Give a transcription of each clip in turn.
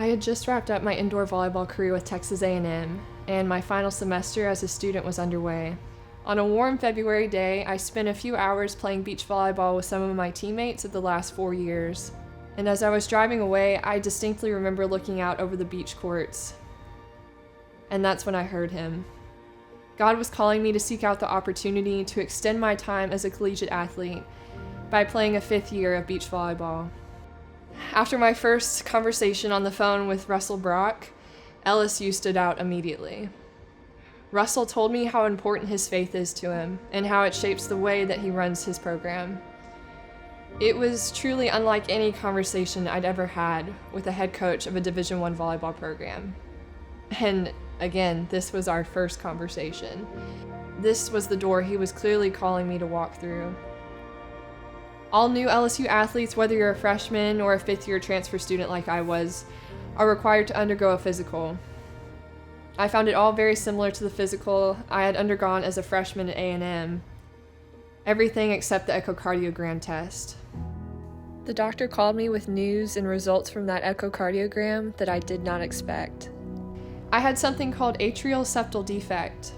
I had just wrapped up my indoor volleyball career with Texas A&M, and my final semester as a student was underway. On a warm February day, I spent a few hours playing beach volleyball with some of my teammates of the last 4 years. And as I was driving away, I distinctly remember looking out over the beach courts. And that's when I heard him. God was calling me to seek out the opportunity to extend my time as a collegiate athlete by playing a 5th year of beach volleyball. After my first conversation on the phone with Russell Brock, LSU stood out immediately. Russell told me how important his faith is to him and how it shapes the way that he runs his program. It was truly unlike any conversation I'd ever had with a head coach of a Division I volleyball program. And again, this was our first conversation. This was the door he was clearly calling me to walk through. All new LSU athletes, whether you're a freshman or a 5th-year transfer student like I was, are required to undergo a physical. I found it all very similar to the physical I had undergone as a freshman at A&M. Everything except the echocardiogram test. The doctor called me with news and results from that echocardiogram that I did not expect. I had something called atrial septal defect.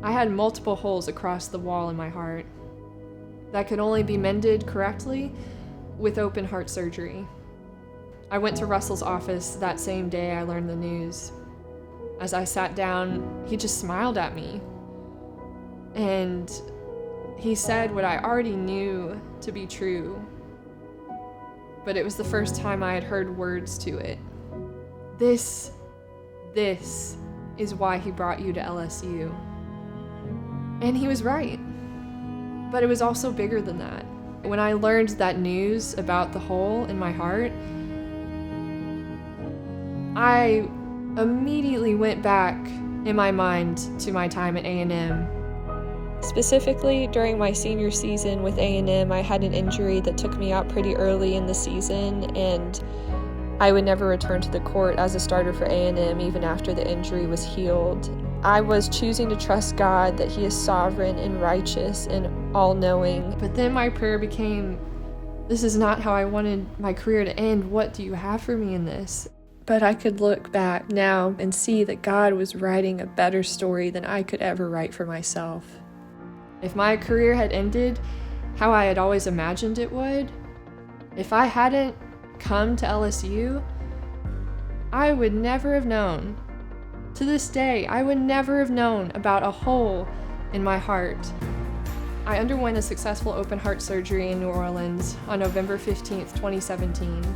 I had multiple holes across the wall in my heart that could only be mended correctly with open heart surgery. I went to Russell's office that same day I learned the news. As I sat down, he just smiled at me. And he said what I already knew to be true, but it was the first time I had heard words to it. This is why he brought you to LSU. And he was right. But it was also bigger than that. When I learned that news about the hole in my heart, I immediately went back in my mind to my time at A&M. Specifically, during my senior season with A&M, I had an injury that took me out pretty early in the season, and I would never return to the court as a starter for A&M even after the injury was healed. I was choosing to trust God that He is sovereign and righteous and all-knowing. But then my prayer became, this is not how I wanted my career to end. What do you have for me in this? But I could look back now and see that God was writing a better story than I could ever write for myself. If my career had ended how I had always imagined it would, if I hadn't come to LSU, I would never have known. To this day, I would never have known about a hole in my heart. I underwent a successful open heart surgery in New Orleans on November 15th, 2017.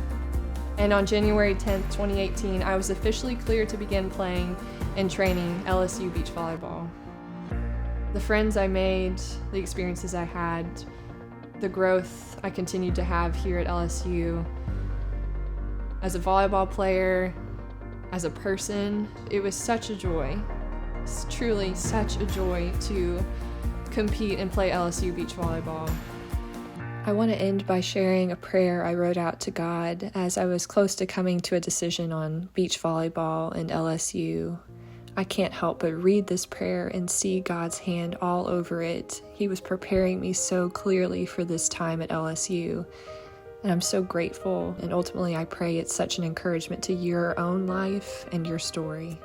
And on January 10th, 2018, I was officially cleared to begin playing and training LSU beach volleyball. The friends I made, the experiences I had, the growth I continued to have here at LSU, as a volleyball player, as a person, it was such a joy. It's truly such a joy to compete and play LSU beach volleyball. I want to end by sharing a prayer I wrote out to God as I was close to coming to a decision on beach volleyball and LSU. I can't help but read this prayer and see God's hand all over it. He was preparing me so clearly for this time at LSU. And I'm so grateful, and ultimately I pray it's such an encouragement to your own life and your story.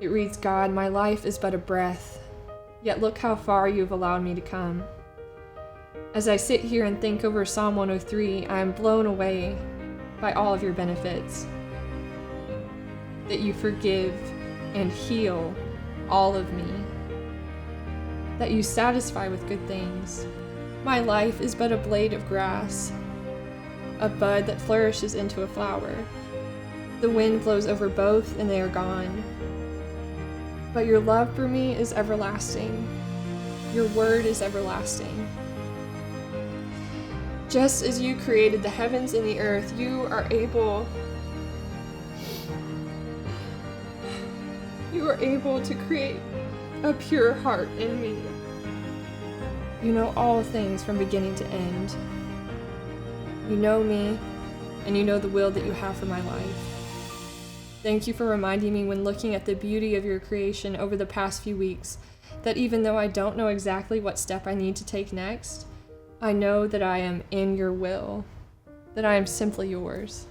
It reads, God, my life is but a breath, yet look how far you have allowed me to come. As I sit here and think over Psalm 103, I am blown away by all of your benefits. That you forgive and heal all of me. That you satisfy with good things. My life is but a blade of grass, a bud that flourishes into a flower. The wind blows over both and they are gone. But your love for me is everlasting. Your word is everlasting. Just as you created the heavens and the earth, you are able to create a pure heart in me. You know all things from beginning to end. You know me, and you know the will that you have for my life. Thank you for reminding me when looking at the beauty of your creation over the past few weeks, that even though I don't know exactly what step I need to take next, I know that I am in your will, that I am simply yours.